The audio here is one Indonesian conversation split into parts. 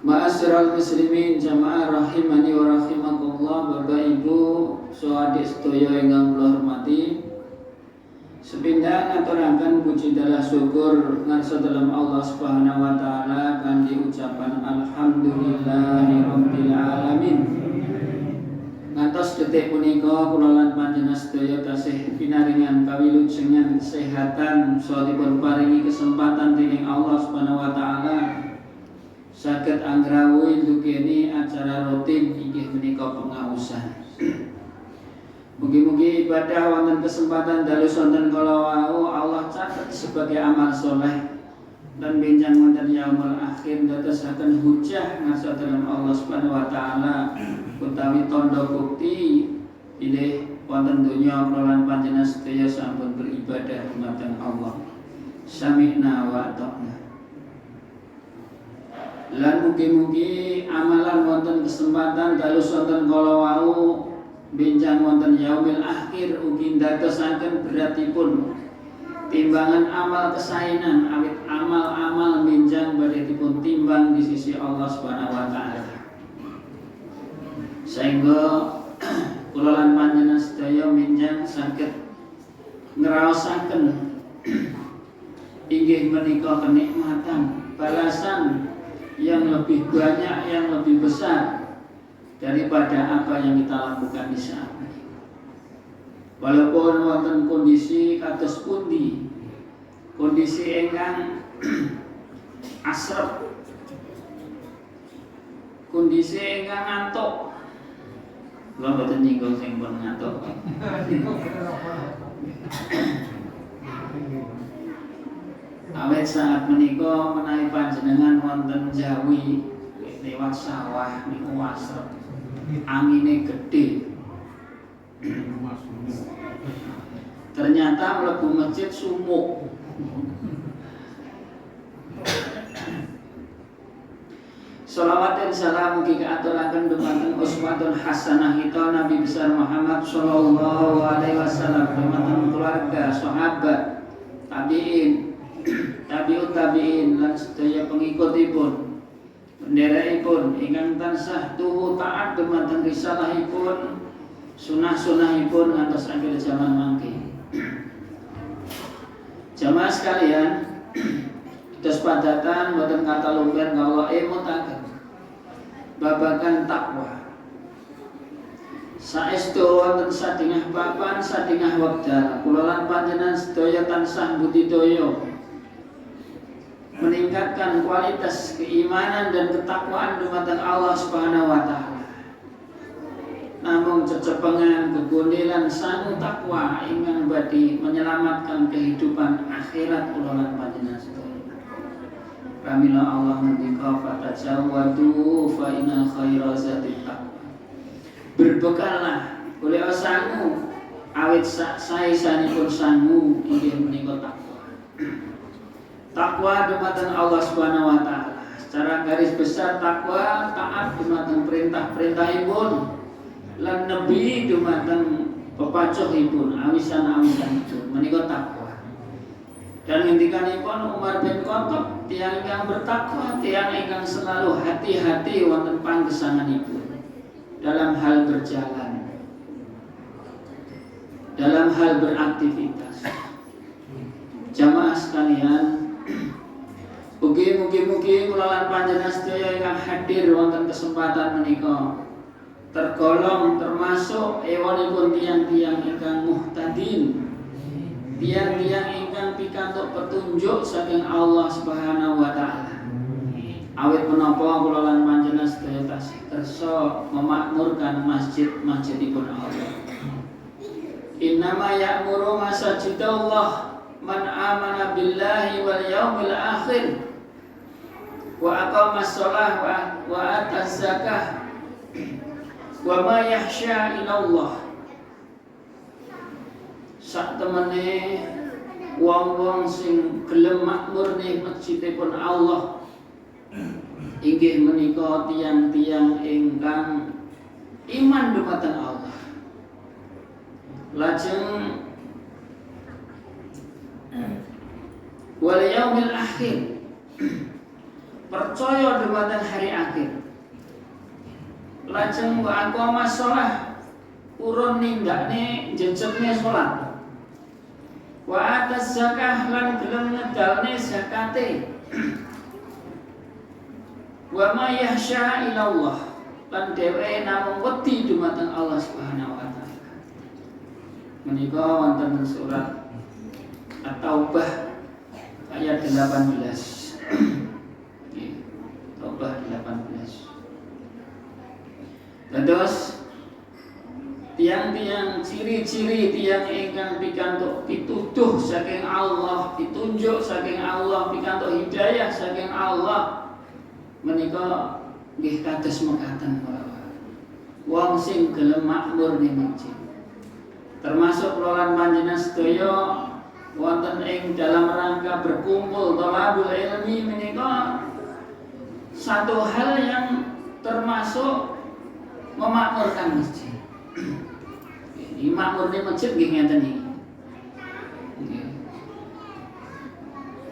Ma'asyiral muslimin jamaah rahimani wa rahimakumullah. Bapak Ibu sahabat sedaya ingkang kula hormati, sepindah ngaturaken puji dalah syukur ngarsa dalam Allah Subhanahu wa taala kanthi ucapan alhamdulillahirabbil alamin. Ngantos detik punika kula lan panjenengan sedaya tasih pinaringan kawilujengan kesehatan saha dipun paringi kesempatan dening Allah Subhanahu wa taala saged anggrawi ndukeni acara rutin inggih menika pengausan. Mugi-mugi ibadah wonten kesempatan dalu sonten kala wau Allah catet sebagai amal soleh dan benjang wonten yaumul akhir dadosaken hujjah ngarsa dalam Allah Subhanahu wa taala utawi tanda bukti bilih wonten donya kula lan panjenengan sedaya sampun beribadah dumateng Allah. Sami'na wa ata'na. Lan mugi-mugi amalan wonten kesempatan dalu sonten kala wau benjang wonten yaumil akhir ugi ndadosaken beratipun timbangan amal kesainan awit amal-amal benjang badhe dipun timbang di sisi Allah Subhanahu wa taala. Sehingga kula lan panjenengan sedaya benjang saged ngraosaken inggih menika kenikmatan balasan yang lebih banyak, yang lebih besar daripada apa yang kita lakukan di saat ini. Walaupun wonten kondisi kados pundi, kondisi ingkang asrep, kondisi ingkang ngantuk. Kula boten nyinggung sing pun ngantuk. Awet saat menika menawi panjenengan wonten Jawi lewat sawah niku wasrep, angine gede. Ternyata mlebu masjid sumuk. Shalawat dan salam mugi kaaturaken dumateng uswatun hasanah kita Nabi besar Muhammad sallallahu alaihi wasallam, dumateng keluarga, sahabat, tabi'in, tabi'ut tabi'in lan sedaya pengikutipun, benderaipun ingkang tansah tuhu taat dumateng risalahipun, sunah-sunahipun ngantos akhir zaman mangke. Jamaah sekalian, dos padatan boten kata lumpen kawula emutaken babagan takwa. Saestu wonten sadingah papan sadingah wekdal kula lan panjenengan sedaya tansah budidaya meningkatkan kualitas keimanan dan ketakwaan dumateng Allah Subhanahu wa taala. Namung cecepengan kegondelan sangu takwa ingkang badhe menyelamatkan kehidupan akhirat kula lan panjenengan sedaya. Pramila Allah ngendika fatajawwadu fa inna khaira zatit taqwa. Berbekallah oleh sangu awit saesanipun sangu inggih menika takwa. Takwa dumateng Allah Subhanahu wa taala. Secara garis besar takwa taat dumateng perintah-perintahipun lan nebi dumateng pepacuhipun awisan-awisanipun menika takwa. Dan ngendikanipun Umar bin Khattab, tiyang ingkang bertakwa, tiyang ingkang selalu hati-hati wonten panggesanganipun dalam hal berjalan, dalam hal beraktivitas. Jamaah sekalian, mugi-mugi kula lan panjenengan sedaya ingkang hadir wonten kesempatan menika tergolong termasuk ewanipun tiyang-tiyang ingkang muhtadin, tiyang-tiyang ingkang pikantuk petunjuk saking Allah Subhanahu wa taala. Awit menapa kula lan panjenengan sedaya tasih kersa memakmurkan masjid-masjidipun Allah. Innama ya'muru masajidallah man amana billahi wal yaumil akhir wa aqamas shalah wa ataz zakah wa ma yakhsha ilallah. Sak temene wong-wong sing gelem makmur ning masjidipun Allah inggih menika tiyang-tiyang ingkang iman dumateng Allah. Lajeng wal yaumil akhir percaya dumateng hari akhir. Lajeng wa aqama shalah urun nindakne jejegne salat. Wa atas zakah lan gelem ngedalne zakate. Wa ma yahsya ilallah lan dheweke namung wedi dumateng Allah Subhanahu wa taala. Menika wonten surat At-Taubah ayat 18. Taubah 18. Terus tiang-tiang ciri-ciri tiang ingkang pikantuk pituduh saking Allah, ditunjuk saking Allah, pikantuk hidayah saking Allah, menika nggih kados mekaten para wong sing gelem makmur ning masjid. Termasuk kula panjenengan sedaya wonten ing dalam rangka berkumpul thalabul ilmi menika satu hal yang termasuk memakmurkan masjid. Ini makmurne masjid nggih ngeten iki.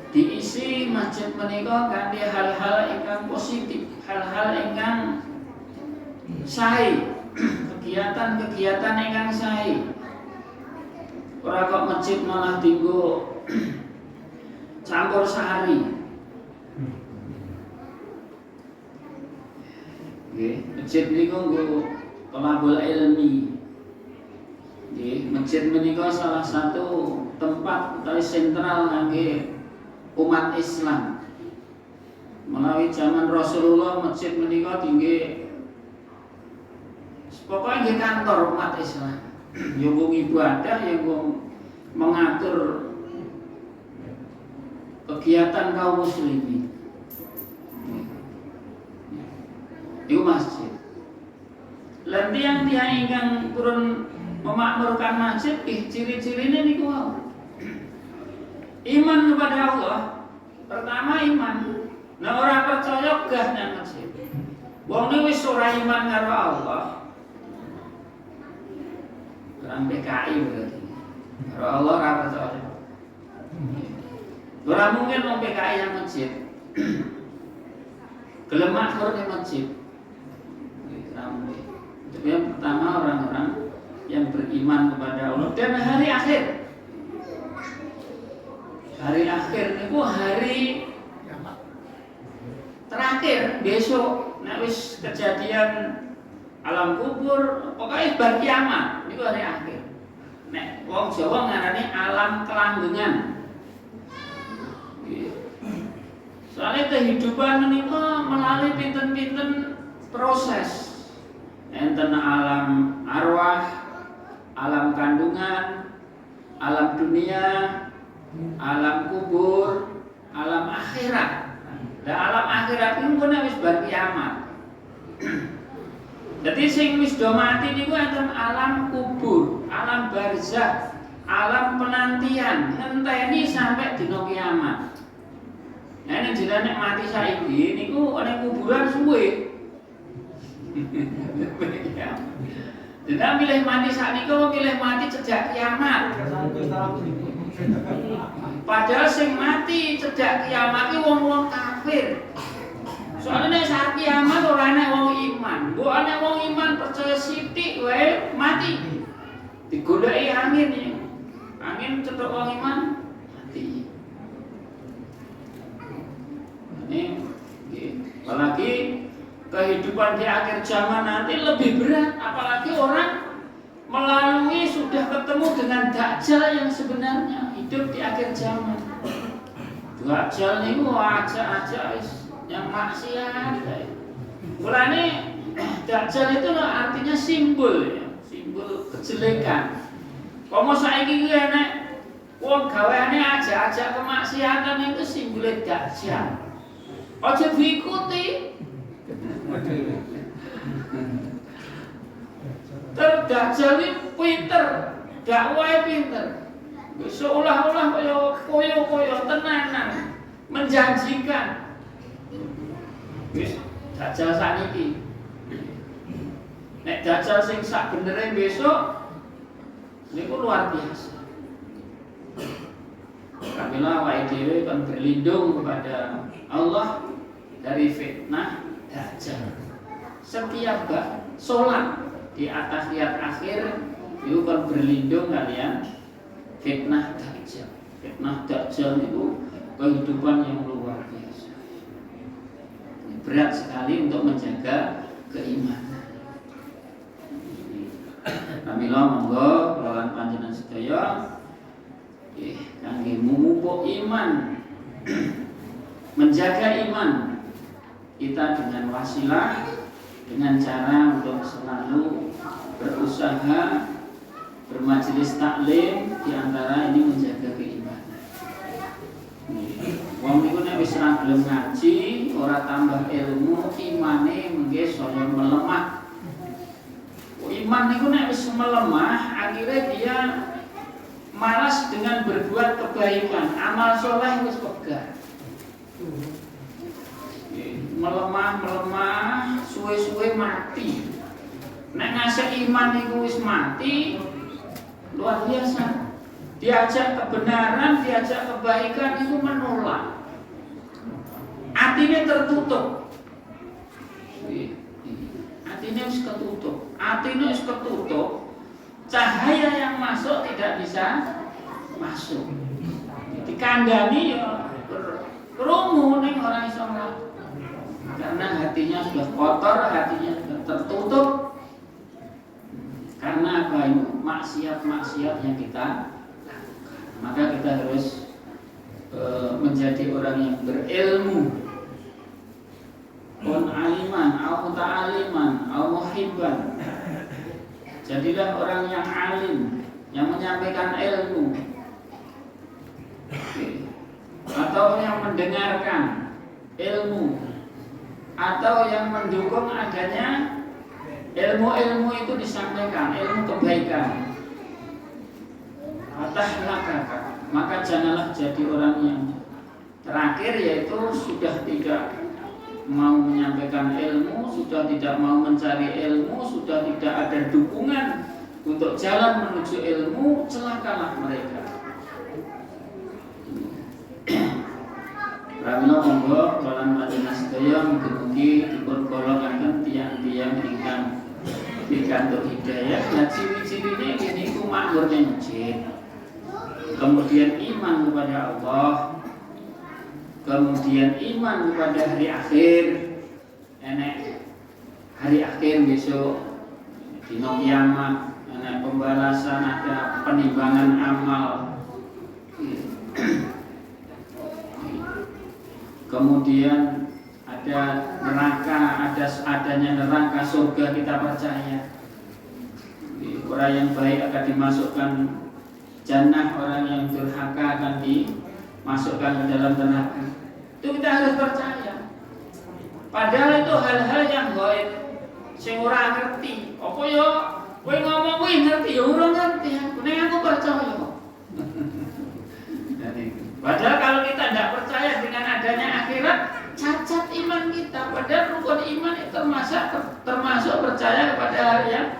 Diisi masjid menika kanthi hal-hal ingkang positif, hal-hal ingkang sae, kegiatan-kegiatan ingkang sae. Ora kok masjid malah dienggo campur sari. Nggih, masjid niku nggo thalabul ilmi. Nggih, masjid menika salah satu tempat utawi sentral kangge umat Islam. Menawi zaman Rasulullah masjid menika tinggi pokoknya nggih kantor umat Islam. Ya wong ibadah, ya wong mengatur kegiatan kaum muslimin. Itu masjid. Lan tiang-tiang ingkang purun memakmurkan masjid, ciri-cirine niku wae. Iman kepada Allah, pertama iman. Nah ora percaya gah nang masjid. Wong niku wis ora iman karo Allah. Orang PKI berarti. Karo Allah ora percaya. Ora mungkin wong PKI yang masjid. Gelem makmur ning masjid. Itu yang pertama, orang-orang yang beriman kepada Allah dan hari akhir. Hari akhir itu hari terakhir besok. Nek wis kejadian alam kubur, pokoknya bar kiamat itu hari akhir. Nek wong Jawa ngarani alam kelanggengan. Soalnya kehidupan ini melalui pinten-pinten proses. Enten alam arwah, alam kandungan, alam dunia, alam kubur, alam akhirat. Nah, alam akhirat itu pun wis bar kiamat. Jadi sing wis do mati niku enten alam kubur, alam barzakh, alam penantian, ngenteni sampai dina kiamat. Nah, ini jenenge mati saiki niku ana kuburan suwe. Jadi milih mati saat ini, kalau milih mati sejak kiamat. Padahal sing mati sejak kiamat itu wong-wong kafir. Soalnya saat kiamat orang ana wong iman. Bu ana wong iman percaya sithik wae mati. Digoleki angin ya. Angin cetok wong iman mati. Ini apalagi kehidupan di akhir zaman nanti lebih berat, apalagi orang melalui sudah ketemu dengan Dajjal yang sebenarnya hidup di akhir zaman. Dajjal ini aja yang maksiat. Mulane Dajjal itu artinya simbol ya, simbol kejelekan. Pomo saiki ki nek wong gaweane aja kemaksiatan itu simbole Dajjal. Aja diikuti. Dajjal ini pinter, dakwahnya pinter. Seolah-olah koyo tenanan, menjanjikan. Dajjal sakniki. Nek Dajjal sing sak benere besok niku luar biasa. Apabila awake dhewe kan berlindung kepada Allah dari fitnah dajjal. Setiap sholat di atahiyat akhir itu kan berlindung kalian fitnah dajjal. Fitnah dajjal itu kehidupan yang luar biasa. Berat sekali untuk menjaga keimanan. Pramila monggo kula panjenengan sedaya kangge memupuk iman, menjaga iman kita dengan wasilah, dengan cara untuk selalu berusaha bermajelis taklim, di antara ini menjaga keimanan. Wong niku nek wis ora gelem ngaji, ora tambah ilmu, imane mengke saya melemah. Iman niku nek wis melemah, akhirnya dia malas dengan berbuat kebaikan, amal soleh wis pegat. Melemah, suwe-suwe mati. Nek ngasih iman niku wis mati, luar biasa. Diajak kebenaran, diajak kebaikan itu menolak. Hatinya tertutup. Hatinya harus ketutup. Hatinya harus ketutup. Cahaya yang masuk tidak bisa masuk. Dikandani ya kerungu ning orang iso mlaku. Karena hatinya sudah kotor, hatinya sudah tertutup. Karena apa itu? Maksiat-maksiat yang kita lakukan. Maka kita harus menjadi orang yang berilmu. Kun aliman, au ta'aliman, au muhibban. Jadilah orang yang alim, yang menyampaikan ilmu, atau yang mendengarkan ilmu, atau yang mendukung adanya ilmu-ilmu itu disampaikan, ilmu kebaikan. Maka janganlah jadi orang yang terakhir, yaitu sudah tidak mau menyampaikan ilmu, sudah tidak mau mencari ilmu, sudah tidak ada dukungan untuk jalan menuju ilmu, celakalah mereka. Pramila monggo kula panjenengan sedaya mugi-mugi dipun golongaken tiyang-tiyang ingkang pikantuk hidayah. Lah ciri-cirine ngene iku makmur ning masjid. Kemudian iman kepada Allah, kemudian iman kepada hari akhir, enek hari akhir besok, dina kiamat, enek pembalasan, ada penimbangan amal. Kemudian ada neraka, adanya neraka, surga kita percaya. Orang yang baik akan dimasukkan jannah, orang yang durhaka akan dimasukkan ke dalam neraka. Itu kita harus percaya. Padahal itu hal-hal yang gaib, sing ora ngerti. Apa yo kowe ngomong kuwi ngerti, yo ora ngerti. Nek aku percaya. Padahal kalau kita tidak percaya dengan adanya akhirat, cacat iman kita. Padahal rukun iman itu termasuk percaya kepada hari yang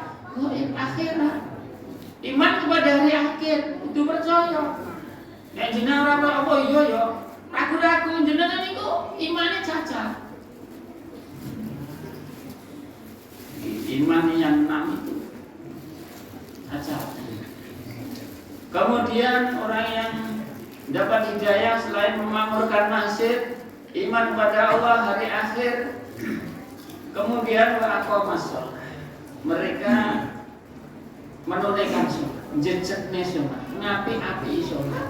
akhirat. Iman kepada hari akhir itu percaya. Nek jenengan ora apa iya ya, ragu-ragu jenengan niku imane cacat. Iman yang 6 itu cacat. Kemudian orang yang dapat hidayah selain memakmurkan masjid, iman pada Allah, hari akhir, kemudian waqamas shalah. Mereka menunaikan sholat, jejekne sholat, ngapi-api sholat,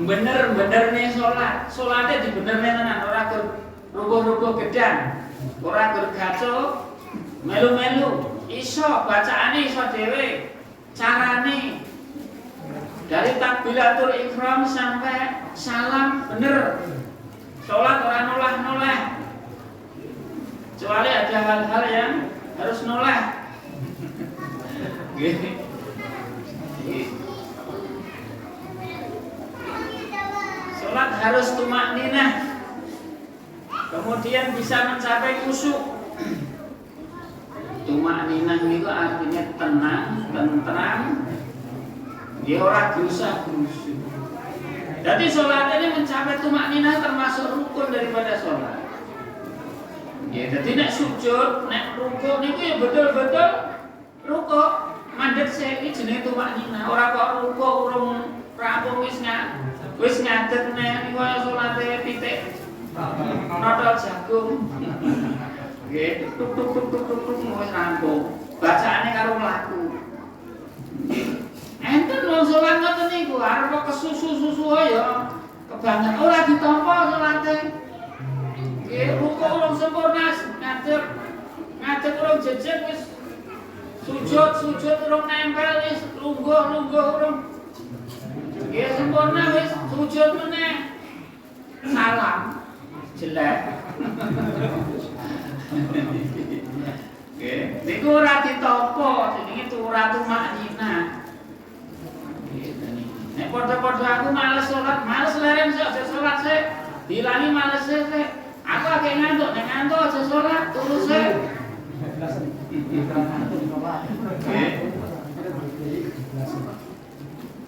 bener-bener nih sholat, sholatnya dibenernya tenan, ora rubuh-rubuh gedang, ora gergaco, melu-melu, iso bacaane iso dhewe, carane dari takbiratul ihram sampai salam bener. Sholat orang noleh-noleh. Kecuali ada hal-hal yang harus noleh. Sholat harus tumakninah. Kemudian bisa mencapai khusyuk. Tumakninah itu artinya tenang, tentram. Dia orang gerusa-gerusu. Jadi sholat ini mencapai tumakninah termasuk rukun daripada sholat. Jadi nek sujud, nek rukuk niku ya betul-betul rukuk mandek sik iki jenenge tumaknina. Ora kok rukuk urung rampung wis ngadeg nek niku kaya salate pitik nodol jagung. Nggih, tuk tuk tuk tuk tuk wis rampung. Bacaane karo mlaku. Enten lho salat ngoten niku arep kesusu-susu ya kebanget ora ditampa salate. Nggih, rukuk urung sempurna ngadeg urung jejeg wis sujud urung nempel wis lungguh urung. Nggih, sempurna wis sujud meneh. Salam jelek. Nggih, niku ora ditampa jenenge ora tumaknina. Nek padha-padha aku males salat, males leren sok aja salat sik. Dilani males sik. Aku agek ngantuk, nek ngantuk aja salat, turu sik.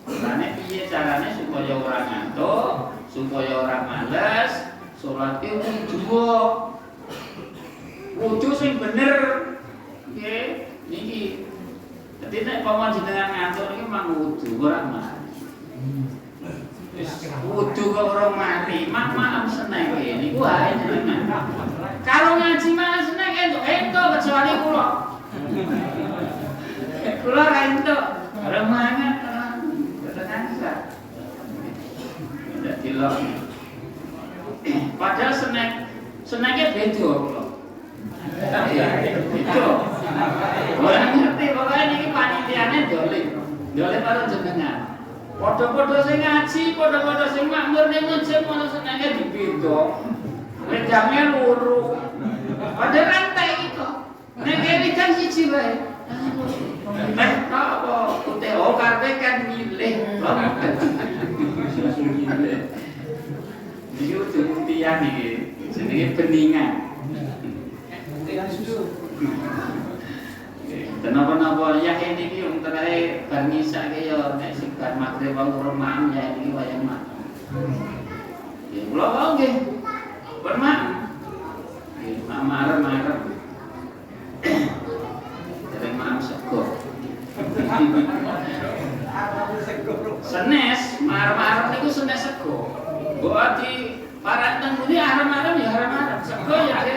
Carane piye carane supaya ora ngantuk, supaya ora males, salat kudu wudu sing bener. Nggih, niki. Dadi nek paman jenengan ngantuk niki mang wudu ora mari. Wudu kok ora mari, mak seneng niku wae jenengan. Kalau ngaji malah seneng entuk kecuali kula. Kula ra entuk, ora mangan tenan sa. Dadi lho. Padahal senenge beda kula. Itu. Ora ngerti pokoke niki panitiane dolim karo jenengan. Padha-padha sing ngaji, padha-padha sing makmur ning masjid malah senenge dibeda. Wedangnya loro. Padahal rantai itu. Nek kene kan siji wae. Nek apa putih karepe kan milih. Iki udah tiang iki. Jenenge beningan. Kenapa ya ini ki wong terae bar ngisake ya nek sing bar magrib wong rumah ya iki wayang mak. Ya kula wae nggih. Bermak. Nggih, marem-marem. Dereng maem sego. Senes, marem-marem niku senes sego. Mbok ati parak teng muni arem-arem ya arem-arem. Sego ya ade.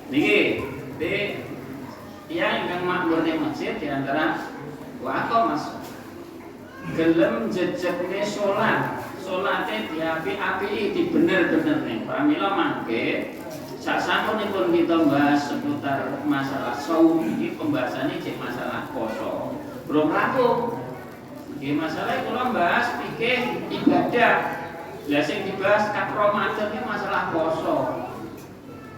Niki, yang makmur di masjid di antara wako mas gelem jejekne solatnya diapi-api di bener-bener nih pramila mangke sasampunipun kita bahas seputar masalah saum ini pembahasannya cek masalah poso belum rampung ini masalah kula bahas pikir ibadah lah sing dibahas kat Ramadan ini masalah poso.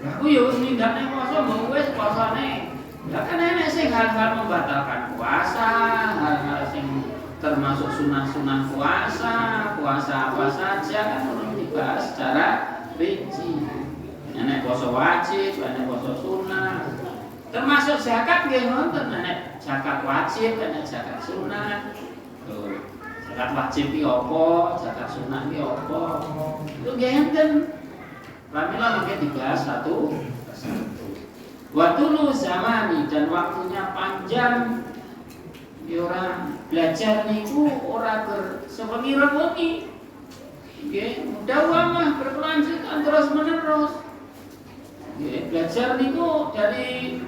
Aku ya wis nindakne poso mbok wis posone. Ya kan enek sing hal-hal membatalkan puasa, hal-hal sing termasuk sunah-sunah puasa apa saja kan perlu dibahas secara rinci. Enek poso wajib, enek poso sunah. Termasuk zakat nggih wonten, enek zakat wajib, enek zakat sunah. Tuh. Zakat wajib ki apa, zakat sunah ki apa. Itu nggih enten. Pramila mungkin dibahas satu. Waktu lu zamani dan waktunya panjang. Orang belajar niku ora bersewengi-wengi. Nggih, mudawamah berkelanjutan terus menerus. Nggih, belajar niku dari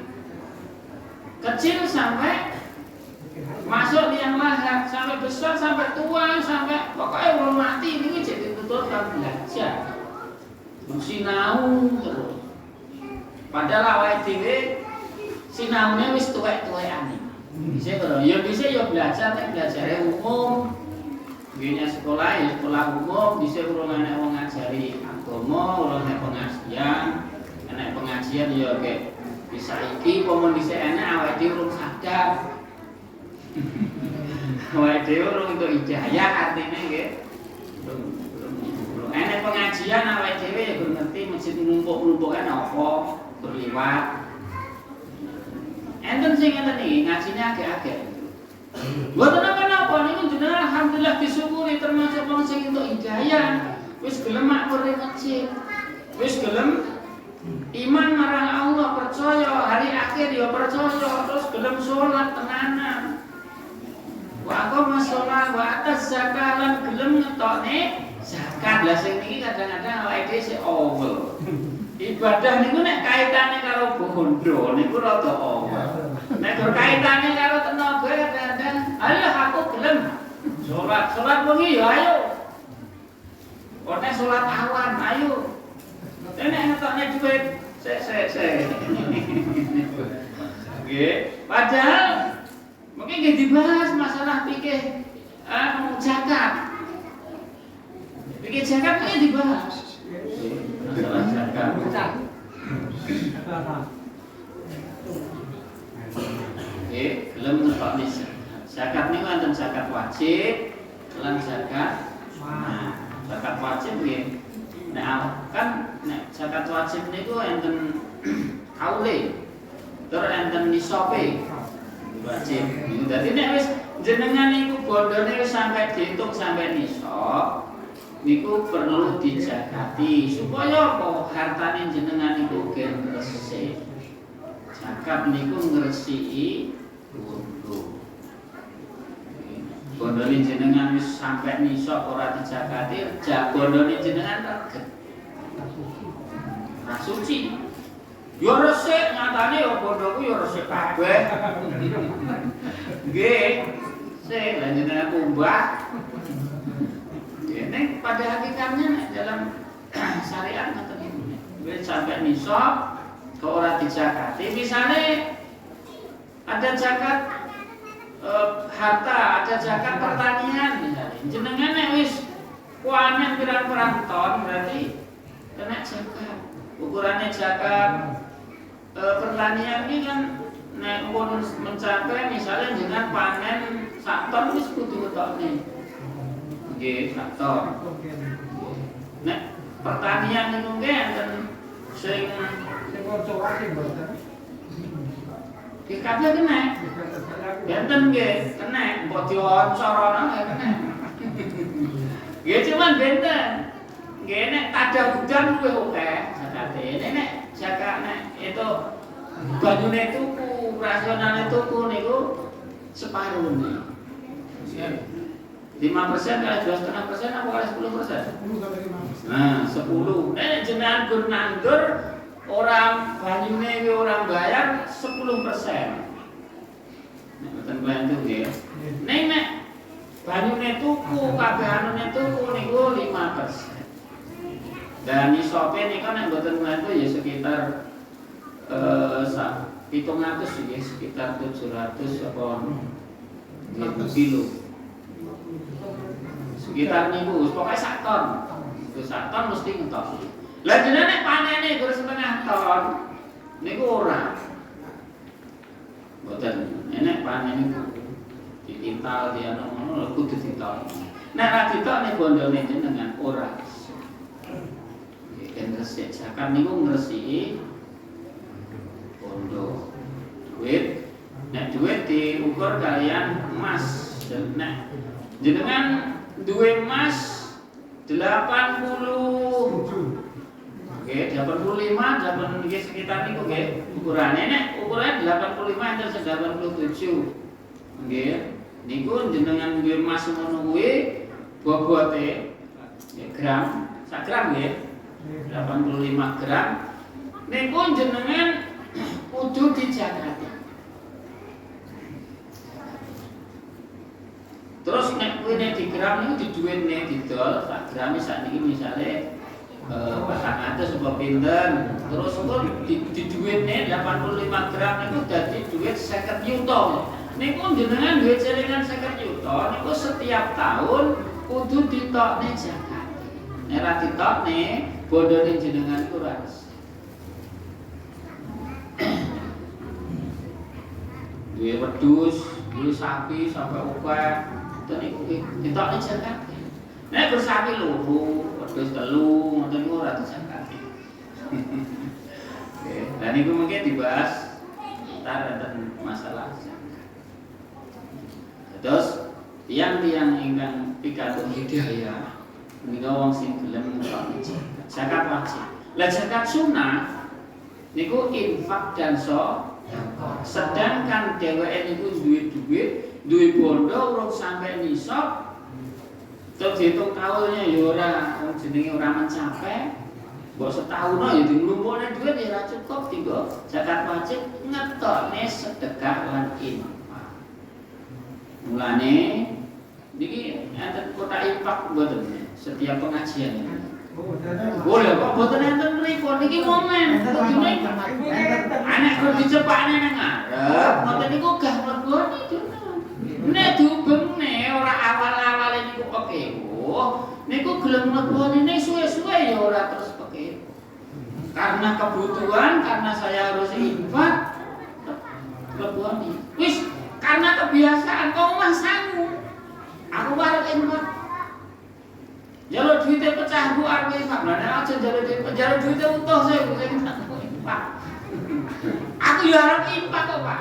kecil sampai masuk liang lahat, sampai besar, sampai tua, sampai pokoknya belum mati ini jadi tututan belajar. Sinau terus. Padahal awake dhewe sinaune wis tuwek-tuwekane. Bisa karo ya bisa ya belajar nek belajare umum. Nggih sekolah ya sekolah umum, bisa urung ana wong ngajari agama, urung ana pengajian. Ana pengajian ya kayak bisa iki pomon dhisik ana awake dhewe urung sadar. Awake dhewe urung entuk hidayah artine nggih. Enek pengajian awake dhewe ya kudu ngerti masjid numpuk-numpukan apa berliwat. Enten sing ngeten iki ngajine agak-agak. Mboten napa-napa niku jenengan alhamdulillah disyukuri termasuk wong sing entuk hidayah. wis gelem makmur ning masjid, wis gelem iman marang Allah, percaya hari akhir ya percaya, terus gelem sholat tenanan. Wa aqama sholat wa atas zakat lan gelem ngetokne zakat. Lah sing niki kadang-kadang awake dhewe sik awel. Ibadah niku nek kaitane karo bondo niku rada awel. Nek kaitane karo tenaga kadang-kadang, alah aku gelem sholat wengi ya ayo. Kok nek sholat awan ayo. Nek ngetokne dhuwit sik. Nggih, padahal mungkin nggih dibahas masalah fikih zakat. Fikih zakat mungkin dibahas. Masalah zakat. Oke, belum ngetokne zakat niku wonten zakat wajib lan zakat. Nah, zakat wajib nggih. Nah, kan nek zakat wajib niku enten kaule. Tur enten nisabe. Wajib. Dadi nek wis jenengan niku bondone wis sampai diitung sampai nisab, niku perlu dijakati supaya apa hartane jenengan niku gen resik. Zakat niku ngresiki bondo. Bondone jenengan wis sampai nisab ora dijakati, bondone jenengan reget. Ra suci. Yo resik nyatane yo bondoku yo resik kabeh. Nggih. Sik lan jenengan kumbah. Nek pada hakikatnya nek dalam syariat ngoten niku. Wis sampai nisab kok ora dijakati, misalnya ada zakat harta, ada zakat pertanian misalnya. Jenengan nek wis panen pirang-pirang ton berarti kena zakat. Ukurannya zakat pertanian ini kan nek pun mencapai misalnya jenengan panen 1 ton wis kudu ketokne. Nggih, 1 ton. Nek pertanian niku nggih enten sing kocok sing mboten. Ki kabeh kena. Enten nggih, kena mbok dioncorono nggih kena. Nggih cuman benten. Nggih nek tada udan luwih akeh zakate. Nek zakat nek itu banyune tuku, rasionale tuku niku separone. 5% kali 2,5% apa kali 10%? 10 sampai 15%. Nah, 10. Nek jenengan gur nandur orang banyune iki orang bayar 10%. Nek mboten bantu nggih. Nek banyune tuku, kabeh anune tuku niku 5%. Dan nisabe nika nek mboten bantu ya sekitar 700 ya, sekitar 700 apa kilo. Sekitar niku pokoke 1 ton. Itu 1 ton mesti ngetok. Lah jenengan nek panene gur setengah ton niku ora. Mboten nek panen niku ditintal dia ngono kudu ditok. Nek ra ditok nek bondone jenengan ora. Yen resik zakat niku ngresiki bondo. Duit nek duit diukur kalian emas. Nek jenengan duwe emas 80. Oke, 85 dapat nggih sekitar niku nggih. Ukurane nek ukuran 85 enten 87. Nggih. Niku jenengan duwe emas ngono kuwi bobote gram, sak gram nggih. 85 gram. Niku jenengan kudu dijakati. Terus nek kuwi nek digram niku diduwitne didol sak gram sakniki misale 400 apa pinten. Terus kok diduwitne 85 gram niku dadi duit 50 juta. Niku jenengan duit celengan 50 juta niku setiap tahun kudu ditokne zakat. Nek ra ditokne bondone jenengan iku ora resik. Duwe wedhus, duwe sapi sampai akeh niku ditokne zakat. Nek bersapi loro, wedhus 3, ngoten niku ora disakati. Oke, dan niku mungkin dibahas entar enten masalah zakat. Terus tiang-tiang ingkang pikantuk hidayah Menika wong sing gelem nglakoni zakat wajib. Lah zakat sunnah niku infak dan sedangkan dheweke niku duwe duit, duwe bondo urung sampai nisab. Terus dihitung tahunnya ya ora jenenge ora mencapai. Mbok setahun ya dilumpukne duit ya ora cukup dienggo zakat wajib ngetokne sedekah lan infak. Mulane niki enten kotak infak mboten setiap pengajian. Boleh kok mboten enten mriku niki momen kudune anak kok dicepakne nang ngarep ngoten niku gah mlebone nek diubengne ora awal-awale niku pekewo niku gelem mlebone nek suwe-suwe ya ora terus pekewo karena kebutuhan karena saya harus infak mlebone wis karena kebiasaan kok omah sangu aku bareng infak jalur duitnya pecah bu arep infak lha aja jalur duitnya utuh saya infak aku ya arep infak kok Pak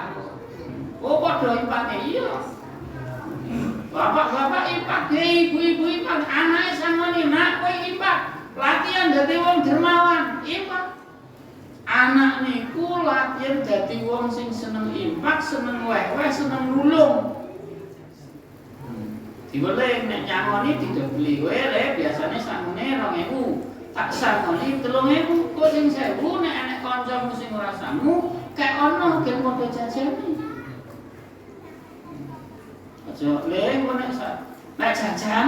oh padha infake iya bapak infak ibu infak anake sangone nak kowe infak latihan dadi wong dermawan infak anak niku latihan dadi wong sing seneng infak seneng weh-weh seneng nulung diboleh nek nyangoni didobeli wae le biasane sangune 2000 tak sangoni 3000 kok sing 1000 nek anek kancamu sing ora sangu kek ono gen padha jajane aja le kok nek jajan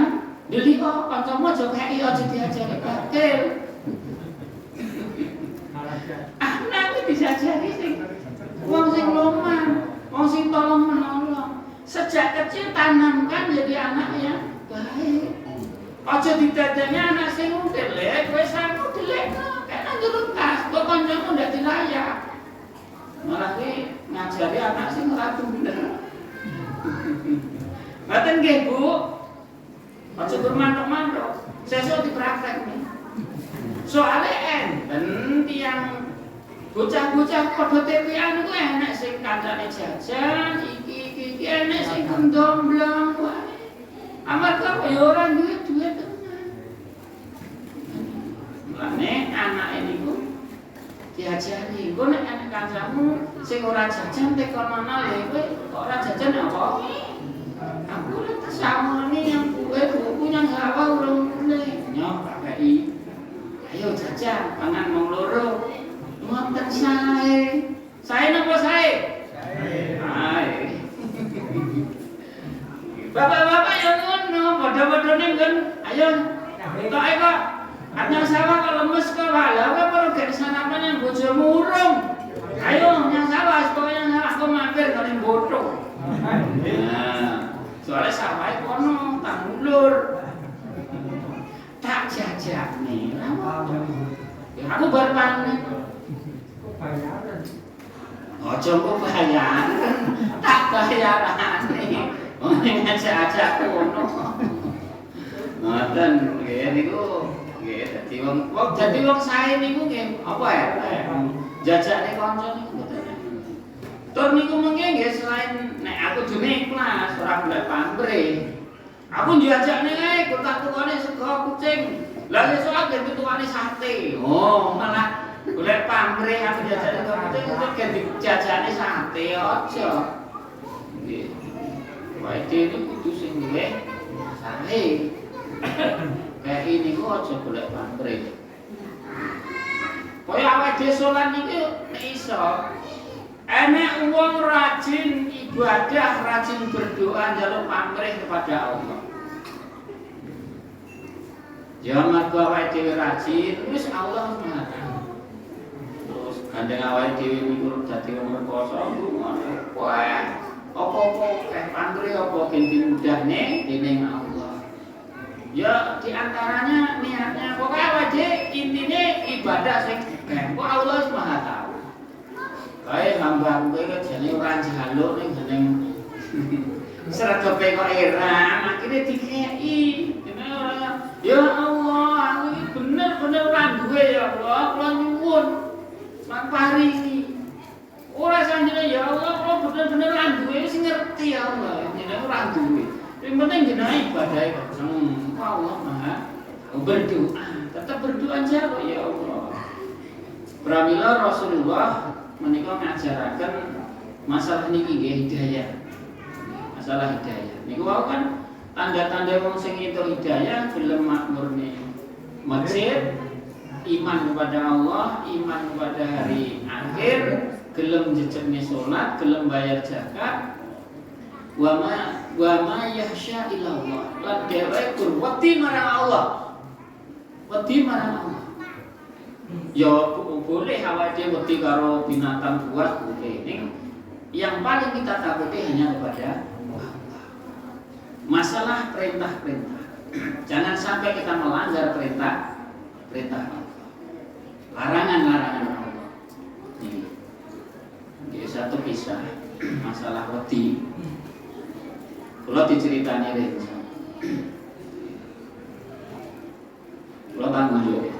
dili kok kancamu aja kei aja diajari bakil anak iki dijajari sing wong sing loman wong sing tolong menolong sejak kecil tanamkan jadi anak yang baik. Aja didadani anak sing ndelek, kowe sangu delekno, kena njero tas, kok kancamu ndak dilayak. Malah ki ngajari anak sing ora bener. Mboten nggih, Bu. Aja bermantuk-mantuk. Sesuk dipraktekne. Soale enten tiyang bocah-bocah padha tepian ku enek sing kancane jajan iki enek sing ndomblong wae. Amarga ya ora duwe duit tenan. Mulane anake niku diajari, engko nek anak kancamu sing ora jajan tekonono lho kowe kok ora jajan apa? Aku lek samone yang buku yang hawa urung mulai. Nyok kakei. Ayo jajan pangan mong loro. Ngoten sae. Sae napa sae? Sae. Bapak-bapak ya ngono, padha-padhane nggon. Ayo. Entoke kok. Anyang sawah kok lemes kok lha kok perlu gek sarapan yang bojomu urung. Ayo nyang sawah, pokoke nyang sawah kok mampir kene boto. Nah, soalnya sawahe kono tak mulur. Tak jajakne. Ya aku bar panen. Ojo kok bayaran, tak bayarane. Wong ngajak-ajak kono. Ngoten nggih niku nggih dadi wong sae niku nggih apa ya? Jajakne kanca niku mboten. Tur niku mengke nggih selain nek aku dene ikhlas ora golek pamrih. Aku njajakne ae kotak-tukane sego kucing. Lah sesuk aku tukane sate. Oh, malah golek pamrih aku jajakne sego kucing kok ganti jajakne sate aja. Nggih. Wae dene kudu sing duwe sae. Kayak ini kok aja golek pamrih. Kaya awake dhewe salat niki nek iso enek wong rajin ibadah, rajin berdoa njaluk pamrih kepada Allah. Ya margo awake dhewe rajin, wis Allah Maha Tahu. Terus gandeng awake dhewe niku dadi wong rekoso ngono. Wah, apa-apa kayak pamrih apa gen dimudahne dening Allah. Ya diantaranya niatnya pokoknya awake intine ibadah sing kok Allah Maha Tahu. Kae hamba kowe kok jane ora njaluk ning jeneng sregepe kok eram akhire dikeki. Dene ora ya Allah aku iki bener-bener ora duwe ya Allah kula nyuwun sak paringi. Ora sanjane ya Allah kula bener-bener ora duwe sing ngerti ya Allah jenenge ora duwe. Sing penting jenenge ibadah kok Allah Maha berdoa, tetap berdoa aja kok ya Allah. Pramila Rasulullah menika ngajaraken masalah niki nggih hidayah. Masalah hidayah. Niku wau kan tanda-tanda wong sing itu hidayah gelem makmurne masjid, iman kepada Allah, iman kepada hari akhir, gelem jejegne salat, gelem bayar zakat. Wa ma yahsya illallah. Lan dheweke wedi marang Allah. Wedi marang Allah. Ya boleh awake wedi karo binatang buas boleh. Yang paling kita takuti hanya kepada Allah. Masalah perintah-perintah. Jangan sampai kita melanggar perintah Allah. Larangan-larangan Allah. Ini satu kisah masalah wedi. Kalau diceritani Renzo, kalau tanggung jawab.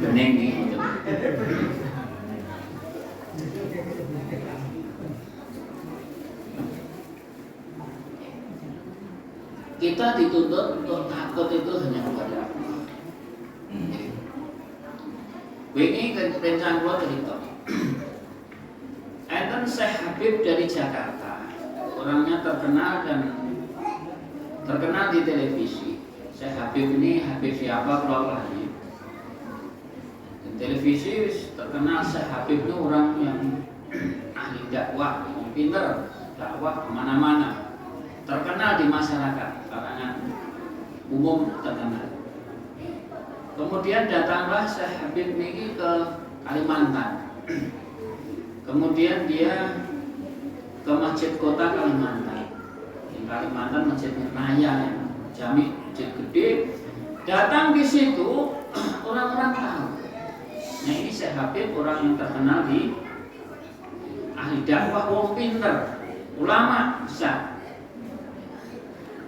Bening nih. Kita dituntut untuk takut itu hanya kepada Allah. Ini rencana gua cerita. Enten Syekh Habib dari Jakarta, orangnya terkenal di televisi. Syekh Habib ini Habib siapa kalau lagi? Di televisi terkenal Syekh Habib ini orang yang ahli dakwah, yang pintar dakwah kemana-mana, terkenal di masyarakat, kalangan umum terkenal. Kemudian datanglah Syekh Habib ini ke Kalimantan. Kemudian dia ke masjid kota Kalimantan. Di Kalimantan masjidnya raya, jami masjid gede. Datang di situ orang-orang tahu. Nah ini Syekh Habib orang yang terkenal di ahli dakwah, wong pinter, ulama besar.